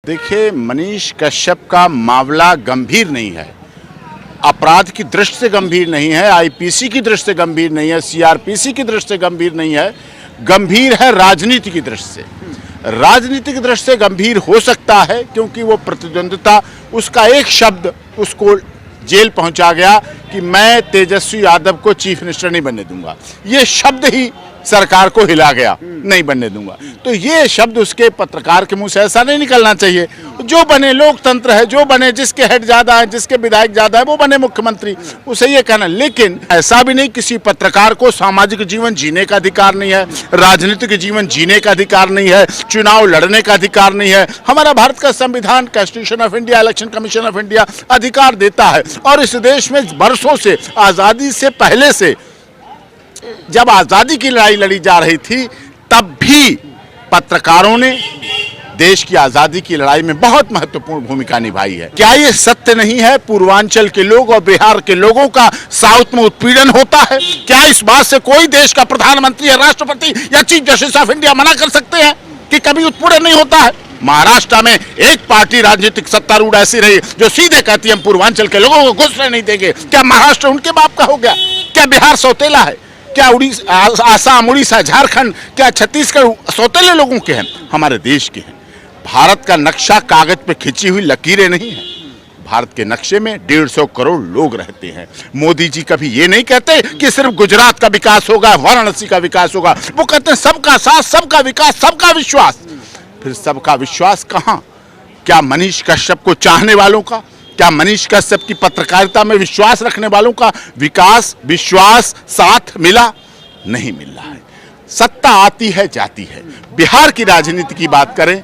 देखिए, मनीष कश्यप का मामला गंभीर नहीं है, अपराध की दृष्टि से गंभीर नहीं है, आईपीसी की दृष्टि से गंभीर नहीं है, सीआरपीसी की दृष्टि से गंभीर नहीं है, गंभीर है राजनीति की दृष्टि से। राजनीति की दृष्टि से गंभीर हो सकता है क्योंकि वो प्रतिद्वंदिता, उसका एक शब्द उसको जेल पहुंचा गया कि मैं तेजस्वी यादव को चीफ मिनिस्टर नहीं बनने दूंगा। ये शब्द ही सरकार को हिला गया, नहीं बनने दूंगा। तो ये शब्द उसके पत्रकार के मुंह से ऐसा नहीं निकलना चाहिए। जो बने, लोकतंत्र है, जो बने, जिसके हेड ज्यादा है, जिसके विधायक ज्यादा है, वो बने मुख्यमंत्री, उसे ये कहना। लेकिन ऐसा भी नहीं, किसी पत्रकार को सामाजिक जीवन जीने का अधिकार नहीं है, राजनीतिक जीवन जीने का अधिकार नहीं है, चुनाव लड़ने का अधिकार नहीं है। हमारा भारत का संविधान, constitution of India, election commission of India अधिकार देता है। और इस देश में वर्षों से, आजादी से पहले से, जब आजादी की लड़ाई लड़ी जा रही थी, तब भी पत्रकारों ने देश की आजादी की लड़ाई में बहुत महत्वपूर्ण भूमिका निभाई है। क्या ये सत्य नहीं है पूर्वांचल के लोग और बिहार के लोगों का साउथ में उत्पीड़न होता है? क्या इस बात से कोई देश का प्रधानमंत्री या राष्ट्रपति या चीफ जस्टिस ऑफ इंडिया मना कर सकते हैं कि कभी उत्पीड़न नहीं होता है? महाराष्ट्र में एक पार्टी राजनीतिक सत्तारूढ़ ऐसी रही जो सीधे कहती है हम पूर्वांचल के लोगों को घुसने नहीं देंगे। क्या महाराष्ट्र उनके बाप का हो गया? क्या बिहार सौतेला है? क्या आसाम, उड़ीसा, झारखंड, क्या छत्तीसगढ़ सौतेले लोगों के हैं? हमारे देश के हैं। भारत का नक्शा कागज पे खिंची हुई लकीरें नहीं है। भारत के नक्शे में 150 करोड़ लोग रहते हैं। मोदी जी कभी ये नहीं कहते कि सिर्फ गुजरात का विकास होगा, वाराणसी का विकास होगा। वो कहते हैं सबका साथ, सबका विकास, सबका विश्वास। फिर सबका विश्वास कहाँ? क्या मनीष कश्यप को चाहने वालों का, क्या मनीष कश्यप की पत्रकारिता में विश्वास रखने वालों का विकास, विश्वास साथ मिला? नहीं मिल रहा है। सत्ता आती है, जाती है। बिहार की राजनीति की बात करें,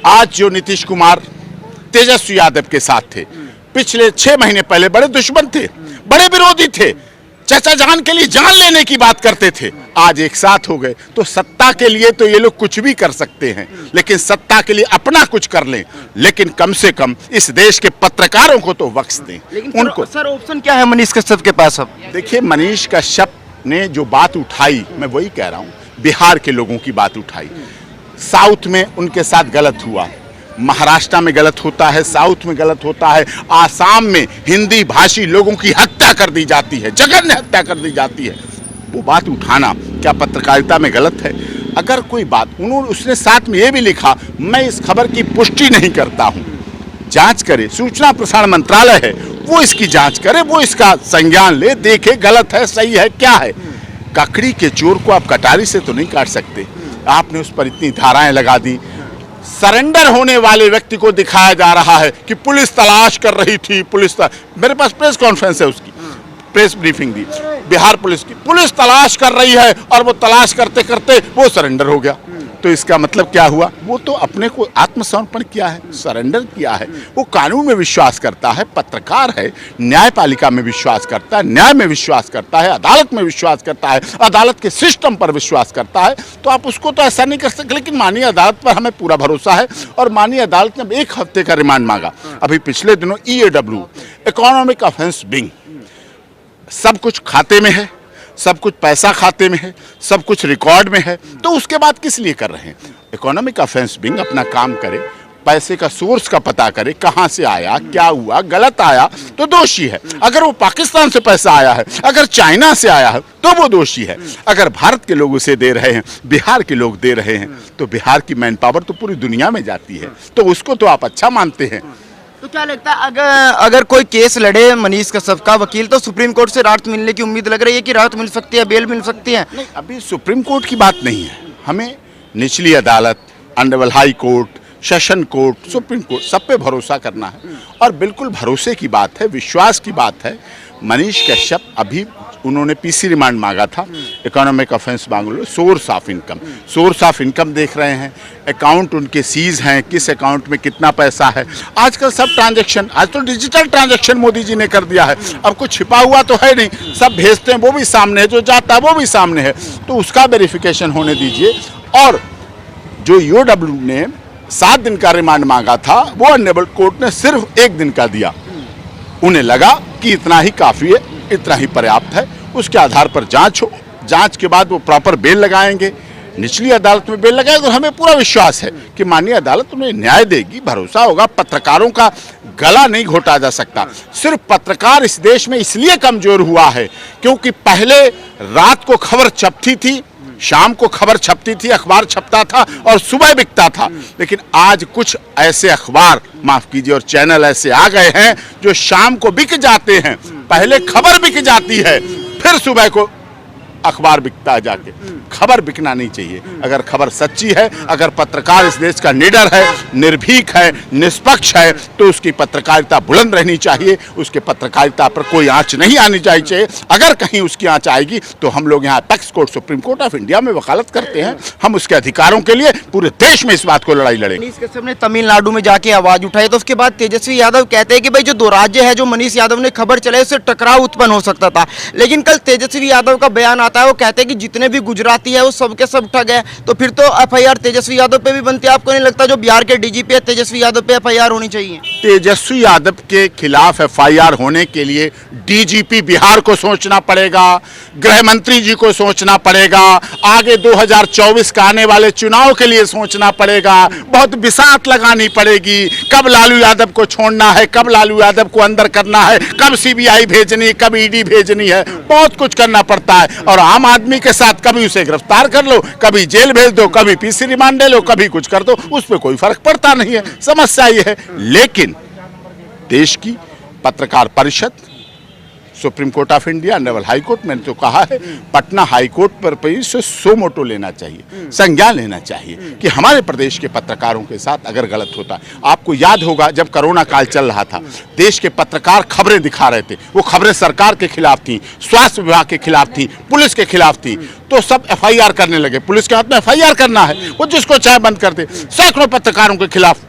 आज जो नीतीश कुमार तेजस्वी यादव के साथ थे, पिछले 6 महीने पहले बड़े दुश्मन थे, बड़े विरोधी थे, चाचा जान के लिए जान लेने की बात करते थे, आज एक साथ हो गए। तो सत्ता के लिए तो ये लोग कुछ भी कर सकते हैं, लेकिन सत्ता के लिए अपना कुछ कर लें, लेकिन कम से कम इस देश के पत्रकारों को तो बख्श दें। लेकिन उनको सर ऑप्शन क्या है मनीष कश्यप के पास? अब देखिए, मनीष कश्यप ने जो बात उठाई, मैं वही कह रहा हूँ, बिहार के लोगों की बात उठाई। साउथ में उनके साथ गलत हुआ, महाराष्ट्र में गलत होता है, साउथ में गलत होता है, आसाम में हिंदी भाषी लोगों की हत्या कर दी जाती है, जघन्य हत्या कर दी जाती है। वो बात उठाना क्या पत्रकारिता में गलत है? अगर कोई बात उसने साथ में ये भी लिखा, मैं इस खबर की पुष्टि नहीं करता हूँ, जांच करे, सूचना प्रसारण मंत्रालय है वो इसकी जांच करे, वो इसका संज्ञान ले, देखे गलत है, सही है, क्या है। ककड़ी के चोर को आप कटारी से तो नहीं काट सकते। आपने उस पर इतनी धाराएं लगा दी। सरेंडर होने वाले व्यक्ति को दिखाया जा रहा है कि पुलिस तलाश कर रही थी, मेरे पास प्रेस कॉन्फ्रेंस है, उसकी प्रेस ब्रीफिंग दी, बिहार पुलिस की, पुलिस तलाश कर रही है, और वो तलाश करते करते वो सरेंडर हो गया। तो इसका मतलब क्या हुआ? वो तो अपने को आत्मसमर्पण किया है, सरेंडर किया है। वो कानून में विश्वास करता है, पत्रकार है, न्यायपालिका में विश्वास करता है, न्याय में विश्वास करता है, अदालत में विश्वास करता है, अदालत के सिस्टम पर विश्वास करता है। तो आप उसको तो ऐसा नहीं कर सकते। लेकिन माननीय अदालत पर हमें पूरा भरोसा है, और माननीय अदालत ने 1 हफ्ते का रिमांड मांगा। अभी पिछले दिनों EAW, इकोनॉमिक ऑफेंस विंग, सब कुछ खाते में है, सब कुछ पैसा खाते में है, सब कुछ रिकॉर्ड में है, तो उसके बाद किस लिए कर रहे हैं? इकोनॉमिक ऑफेंस विंग अपना काम करे, पैसे का सोर्स का पता करे, कहां से आया, क्या हुआ, गलत आया तो दोषी है। अगर वो पाकिस्तान से पैसा आया है, अगर चाइना से आया है, तो वो दोषी है। अगर भारत के लोग उसे दे रहे हैं, बिहार के लोग दे रहे हैं, तो बिहार की मैन पावर तो पूरी दुनिया में जाती है, तो उसको तो आप अच्छा मानते हैं। तो क्या लगता है अगर कोई केस लड़े मनीष कश्यप का वकील, तो सुप्रीम कोर्ट से राहत मिलने की उम्मीद लग रही है कि राहत मिल सकती है, बेल मिल सकती है? नहीं, अभी सुप्रीम कोर्ट की बात नहीं है। हमें निचली अदालत, honourable high court, session court, supreme court, सब पे भरोसा करना है। और बिल्कुल भरोसे की बात है, विश्वास की बात है। मनीष कश्यप, अभी उन्होंने PC रिमांड मांगा था, इकोनॉमिक ऑफेंस मांग लो, सोर्स ऑफ इनकम देख रहे हैं, अकाउंट उनके सीज हैं, किस अकाउंट में कितना पैसा है। आजकल सब ट्रांजैक्शन, आज तो डिजिटल ट्रांजैक्शन मोदी जी ने कर दिया है। अब कुछ छिपा हुआ तो है नहीं, सब भेजते हैं, वो भी सामने है, जो जाता है वो भी सामने है, तो उसका वेरिफिकेशन होने दीजिए। और जो EOW ने 7 दिन का रिमांड मांगा था, वो ऑनरेबल कोर्ट ने सिर्फ 1 दिन का दिया। उन्हें लगा कि इतना ही काफ़ी है, इतना ही पर्याप्त है। उसके आधार पर जांच हो, जांच के बाद वो प्रॉपर बेल लगाएंगे, निचली अदालत में बेल लगाएगी और हमें पूरा विश्वास है कि माननीय अदालत उन्हें न्याय देगी, भरोसा होगा। पत्रकारों का गला नहीं घोटा जा सकता। सिर्फ पत्रकार इस देश में इसलिए कमजोर हुआ है क्योंकि पहले रात को खबर छपती थी, शाम को खबर छपती थी, अखबार छपता था और सुबह बिकता था। लेकिन आज कुछ ऐसे अखबार, माफ कीजिए, और चैनल ऐसे आ गए हैं जो शाम को बिक जाते हैं। पहले खबर बिक जाती है, फिर सुबह को अखबार बिकता है जाके। खबर बिकना नहीं चाहिए। अगर खबर सच्ची है, अगर पत्रकार इस देश का निडर है, निर्भीक है, निष्पक्ष है, तो उसकी पत्रकारिता बुलंद रहनी चाहिए। उसके पत्रकारिता पर कोई आंच नहीं आनी चाहिए। अगर कहीं उसकी आंच आएगी तो हम लोग यहाँ apex court, supreme court of India में वकालत करते हैं। हम उसके अधिकारों के लिए पूरे देश में इस बात को लड़ाई लड़ेंगे। मनीष कश्यप ने तमिलनाडु में जाके आवाज उठाई तो उसके बाद तेजस्वी यादव कहते हैं कि भाई जो दो राज्य है, जो मनीष यादव ने खबर चलाई, उससे टकराव उत्पन्न हो सकता था। लेकिन कल तेजस्वी यादव का बयान आता है, वो कहते हैं कि जितने भी गुजराती है वो सबके सब ठग है। तो फिर तो एफआईआर तेजस्वी यादव पे भी बनती है। आपको नहीं लगता जो बिहार के डीजीपी है तेजस्वी यादव पे एफआईआर होनी चाहिए? तेजस्वी यादव के खिलाफ एफआईआर होने के लिए डीजीपी बिहार को सोचना पड़ेगा, गृह मंत्री जी को सोचना पड़ेगा, आगे 2024 का आने वाले चुनाव के लिए सोचना पड़ेगा, बहुत बिसात लगानी पड़ेगी। कब लालू यादव को छोड़ना है, कब लालू यादव को अंदर करना है, कब सीबीआई भेजनी, कब ईडी भेजनी है, बहुत कुछ करना पड़ता है। और आम आदमी के साथ कभी उसे गिरफ्तार कर लो, कभी जेल भेज दो, कभी पीसी रिमांड ले लो, कभी कुछ कर दो, उस पर कोई फर्क पड़ता नहीं है। समस्या ये है। लेकिन देश की पत्रकार परिषद, supreme court of India, honourable high court, मैंने तो कहा है, पटना हाई कोर्ट पर से सो मोटो लेना चाहिए, संज्ञान लेना चाहिए कि हमारे प्रदेश के पत्रकारों के साथ अगर गलत होता है। आपको याद होगा जब कोरोना काल चल रहा था, देश के पत्रकार खबरें दिखा रहे थे, वो खबरें सरकार के खिलाफ थी, स्वास्थ्य विभाग के खिलाफ थी, पुलिस के खिलाफ थी, तो सब एफआईआर करने लगे। पुलिस के हाथ में एफआईआर करना है, वो जिसको चाहे बंद कर दे। सैकड़ों पत्रकारों के खिलाफ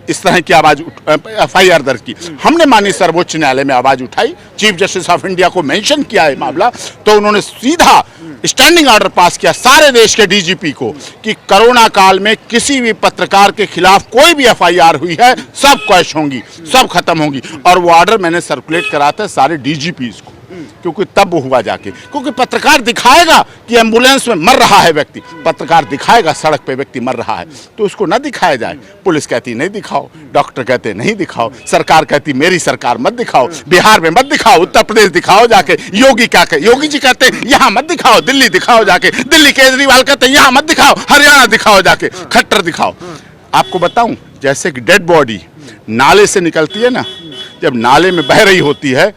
इस तरह की आवाज एफआईआर दर्ज की। हमने माननीय सर्वोच्च न्यायालय में आवाज उठाई, चीफ जस्टिस ऑफ इंडिया को मेंशन किया है मामला, तो उन्होंने सीधा स्टैंडिंग ऑर्डर पास किया सारे देश के डीजीपी को कि कोरोना काल में किसी भी पत्रकार के खिलाफ कोई भी एफआईआर हुई है, सब क्वैश होंगी, सब खत्म होंगी। और वो ऑर्डर मैंने सर्कुलेट करा था सारे डीजीपीज को, क्योंकि तब वो हुआ जाके, क्योंकि पत्रकार दिखाएगा कि एम्बुलेंस में मर रहा है व्यक्ति, पत्रकार दिखाएगा सड़क पे व्यक्ति मर रहा है, तो उसको न दिखाया जाए। पुलिस कहती नहीं दिखाओ, डॉक्टर कहते नहीं दिखाओ, सरकार कहती मेरी सरकार मत दिखाओ, बिहार में मत दिखाओ, उत्तर प्रदेश दिखाओ जाके। योगी क्या कहे, योगी जी कहते यहाँ मत दिखाओ, दिल्ली दिखाओ जाके, दिल्ली केजरीवाल कहते यहाँ मत दिखाओ, हरियाणा दिखाओ जाके, खट्टर दिखाओ। आपको बताऊं, जैसे कि डेड बॉडी नाले से निकलती है ना, जब नाले में बह रही होती है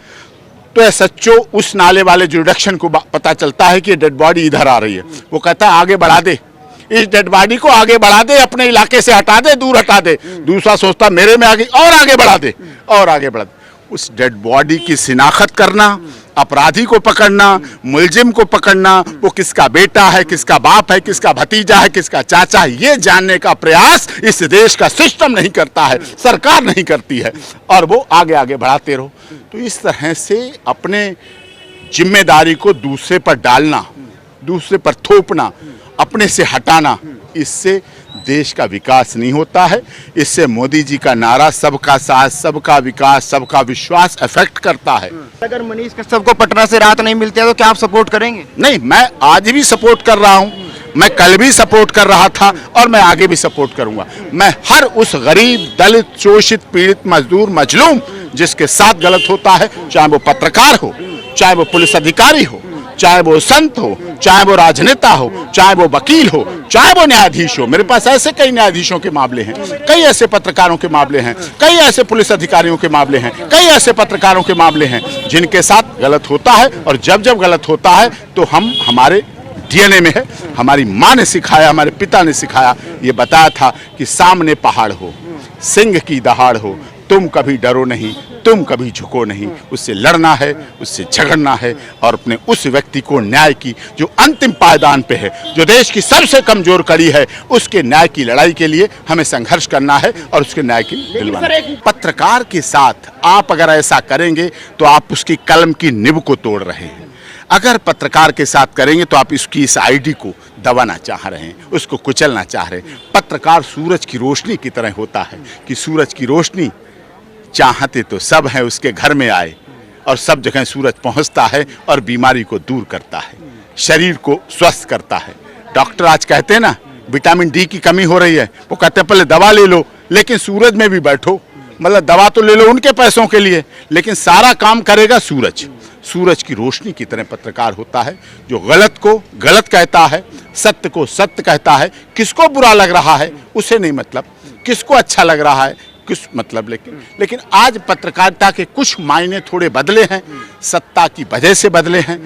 तो एसएचओ उस नाले वाले जुरिडिक्शन को पता चलता है कि डेड बॉडी इधर आ रही है, वो कहता है आगे बढ़ा दे, इस डेड बॉडी को आगे बढ़ा दे, अपने इलाके से हटा दे, दूर हटा दे। दूसरा सोचता मेरे में आगे और आगे बढ़ा दे, और आगे बढ़ा दे। उस डेड बॉडी की शिनाख्त करना, अपराधी को पकड़ना, मुलजिम को पकड़ना, वो किसका बेटा है, किसका बाप है, किसका भतीजा है, किसका चाचा है, ये जानने का प्रयास इस देश का सिस्टम नहीं करता है, सरकार नहीं करती है, और वो आगे आगे बढ़ाते रहो। तो इस तरह से अपने जिम्मेदारी को दूसरे पर डालना, दूसरे पर थोपना, अपने से हटाना, इससे देश का विकास नहीं होता है। इससे मोदी जी का नारा सबका साथ, सबका विकास, सबका विश्वास अफेक्ट करता है। अगर मनीष कश्यप को पटना से राहत नहीं मिलती है तो क्या आप सपोर्ट करेंगे? नहीं, मैं आज भी सपोर्ट कर रहा हूं, मैं कल भी सपोर्ट कर रहा था और मैं आगे भी सपोर्ट करूंगा। मैं हर उस गरीब, दलित, शोषित, पीड़ित, मजदूर, मजलूम जिसके साथ गलत होता है, चाहे वो पत्रकार हो, चाहे वो पुलिस अधिकारी हो, चाहे वो संत हो, चाहे वो राजनेता हो, चाहे वो वकील हो, चाहे वो न्यायाधीश हो। मेरे पास ऐसे कई न्यायाधीशों के मामले हैं, कई ऐसे पत्रकारों के मामले हैं, कई ऐसे पुलिस अधिकारियों के मामले हैं, कई ऐसे पत्रकारों के मामले हैं जिनके साथ गलत होता है। और जब जब गलत होता है तो हम, हमारे डीएनए में है, हमारी माँ ने सिखाया, हमारे पिता ने सिखाया, ये बताया था कि सामने पहाड़ हो, सिंह की दहाड़ हो, तुम कभी डरो नहीं, तुम कभी झुको नहीं। उससे लड़ना है, उससे झगड़ना है, और अपने उस व्यक्ति को न्याय की जो अंतिम पायदान पे है, जो देश की सबसे कमजोर कड़ी है, उसके न्याय की लड़ाई के लिए हमें संघर्ष करना है और उसके न्याय की दिलवाना है। पत्रकार के साथ आप अगर ऐसा करेंगे तो आप उसकी कलम की निब को तोड़ रहे हैं। अगर पत्रकार के साथ करेंगे तो आप इसकी इस आईडी को दबाना चाह रहे हैं, उसको कुचलना चाह रहे हैं। पत्रकार सूरज की रोशनी की तरह होता है कि सूरज की रोशनी चाहते तो सब हैं उसके घर में आए, और सब जगह सूरज पहुंचता है और बीमारी को दूर करता है, शरीर को स्वस्थ करता है, डॉक्टर आज कहते हैं ना विटामिन डी की कमी हो रही है, वो कहते हैं पहले दवा ले लो, लेकिन सूरज में भी बैठो, मतलब दवा तो ले लो उनके पैसों के लिए, लेकिन सारा काम करेगा सूरज। सूरज की रोशनी की तरह पत्रकार होता है, जो गलत को गलत कहता है, सत्य को सत्य कहता है। किसको बुरा लग रहा है उसे नहीं मतलब, किसको अच्छा लग रहा है किस मतलब, लेकिन आज पत्रकारिता के कुछ मायने थोड़े बदले हैं, सत्ता की वजह से बदले हैं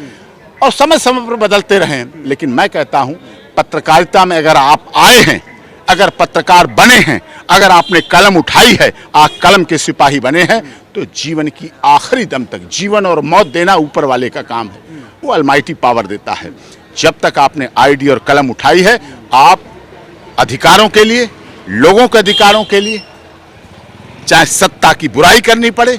और समय समय पर बदलते रहे हैं। लेकिन मैं कहता हूं पत्रकारिता में अगर आप आए हैं, अगर पत्रकार बने हैं, अगर आपने कलम उठाई है, आप कलम के सिपाही बने हैं, तो जीवन की आखिरी दम तक जीवन और मौत देना ऊपर वाले का काम है, वो अलमाइटी पावर देता है। जब तक आपने आईडी और कलम उठाई है, आप अधिकारों के लिए, लोगों के अधिकारों के लिए, चाहे सत्ता की बुराई करनी पड़े,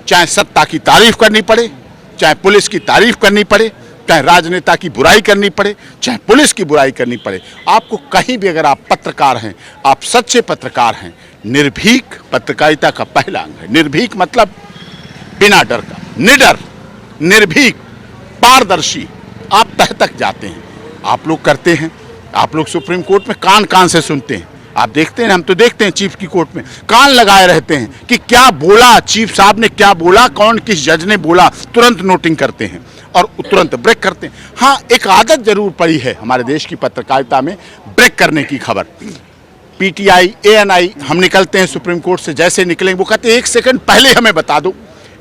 चाहे सत्ता की तारीफ करनी पड़े, चाहे पुलिस की तारीफ करनी पड़े, चाहे राजनेता की बुराई करनी पड़े, चाहे पुलिस की बुराई करनी पड़े, आपको कहीं भी अगर आप पत्रकार हैं, आप सच्चे पत्रकार हैं, निर्भीक पत्रकारिता का पहला अंग है। निर्भीक मतलब बिना डर का, निडर, निर्भीक, पारदर्शी, आप तह तक जाते हैं। आप लोग करते हैं, आप लोग सुप्रीम कोर्ट में कान कान से सुनते हैं, आप देखते हैं, हम तो देखते हैं चीफ की कोर्ट में कान लगाए रहते हैं कि क्या बोला चीफ साहब ने, क्या बोला, कौन किस जज ने बोला, तुरंत नोटिंग करते हैं और तुरंत ब्रेक करते हैं। हाँ, एक आदत जरूर पड़ी है हमारे देश की पत्रकारिता में ब्रेक करने की खबर। पीटीआई, एएनआई, हम निकलते हैं सुप्रीम कोर्ट से, जैसे निकलेंगे वो कहते हैं 1 सेकंड पहले हमें बता दो,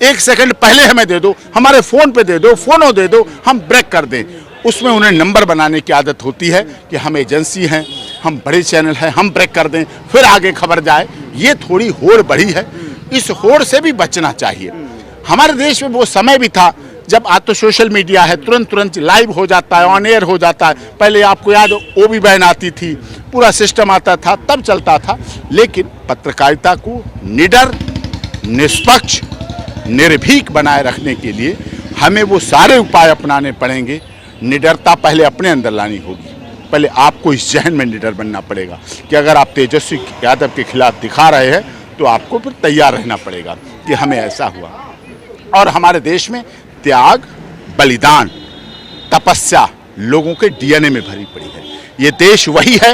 1 सेकंड पहले हमें दे दो, हमारे फोन पे दे दो, फोनो दे दो, हम ब्रेक कर दें। उसमें उन्हें नंबर बनाने की आदत होती है कि हम एजेंसी हैं, हम बड़े चैनल हैं, हम ब्रेक कर दें फिर आगे खबर जाए। ये थोड़ी होड़ बढ़ी है, इस होड़ से भी बचना चाहिए। हमारे देश में वो समय भी था जब आज तो सोशल मीडिया है, तुरंत लाइव हो जाता है, ऑन एयर हो जाता है। पहले आपको याद हो ओबी बैन आती थी, पूरा सिस्टम आता था, तब चलता था। लेकिन पत्रकारिता को निडर, निष्पक्ष, निर्भीक बनाए रखने के लिए हमें वो सारे उपाय अपनाने पड़ेंगे। निडरता पहले अपने अंदर लानी होगी, पहले आपको इस जहन में निडर बनना पड़ेगा कि अगर आप तेजस्वी यादव के खिलाफ दिखा रहे हैं तो आपको फिर तैयार रहना पड़ेगा कि हमें ऐसा हुआ। और हमारे देश में त्याग, बलिदान, तपस्या लोगों के डीएनए में भरी पड़ी है। ये देश वही है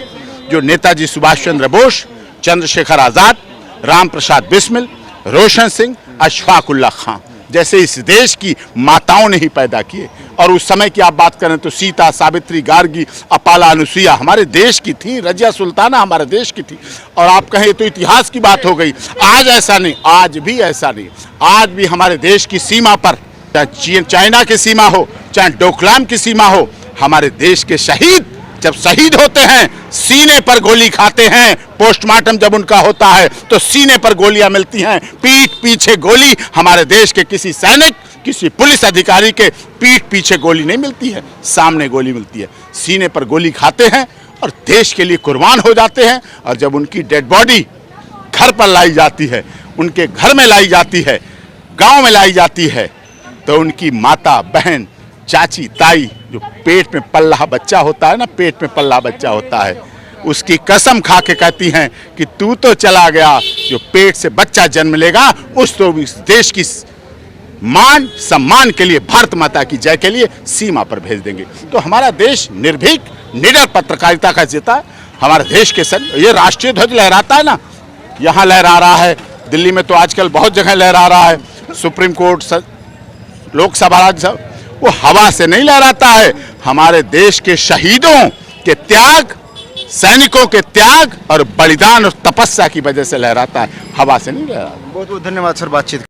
जो नेताजी सुभाष चंद्र बोस, चंद्रशेखर आजाद, राम प्रसाद बिस्मिल, रोशन सिंह, अशफाक उल्लाह खां जैसे इस देश की माताओं ने ही पैदा किए। और उस समय की आप बात करें तो सीता, सावित्री, गार्गी, अपाला, अनुसुईया हमारे देश की थी, रजिया सुल्ताना हमारे देश की थी। और आप कहें तो इतिहास की बात हो गई। आज ऐसा नहीं, आज भी ऐसा नहीं। आज भी हमारे देश की सीमा पर, चाहे चाइना की सीमा हो, चाहे डोकलाम की सीमा हो, हमारे देश के शहीद जब शहीद होते हैं सीने पर गोली खाते हैं। पोस्टमार्टम जब उनका होता है तो सीने पर गोलियां मिलती हैं, पीठ पीछे गोली। हमारे देश के किसी सैनिक, किसी पुलिस अधिकारी के पीठ पीछे गोली नहीं मिलती है, सामने गोली मिलती है। सीने पर गोली खाते हैं और देश के लिए कुर्बान हो जाते हैं। और जब उनकी डेड बॉडी घर पर लाई जाती है, उनके घर में लाई जाती है, गांव में लाई जाती है, तो उनकी माता, बहन, चाची, ताई, जो पेट में पल रहा बच्चा होता है ना, पेट में पल रहा बच्चा होता है, उसकी कसम खा के कहती हैं कि तू तो चला गया, जो पेट से बच्चा जन्म लेगा उस तो इस देश की मान सम्मान के लिए, भारत माता की जय के लिए सीमा पर भेज देंगे। तो हमारा देश निर्भीक, निडर पत्रकारिता का जीता है। हमारे देश के सन ये राष्ट्रीय ध्वज लहराता है ना, यहाँ लहरा रहा है, दिल्ली में तो आजकल बहुत जगह लहरा रहा है, सुप्रीम कोर्ट, लोकसभा, राज्यसभा, वो हवा से नहीं लहराता है। हमारे देश के शहीदों के त्याग, सैनिकों के त्याग और बलिदान और तपस्या की वजह से लहराता है, हवा से नहीं लहराता। बहुत बहुत धन्यवाद सर बातचीत।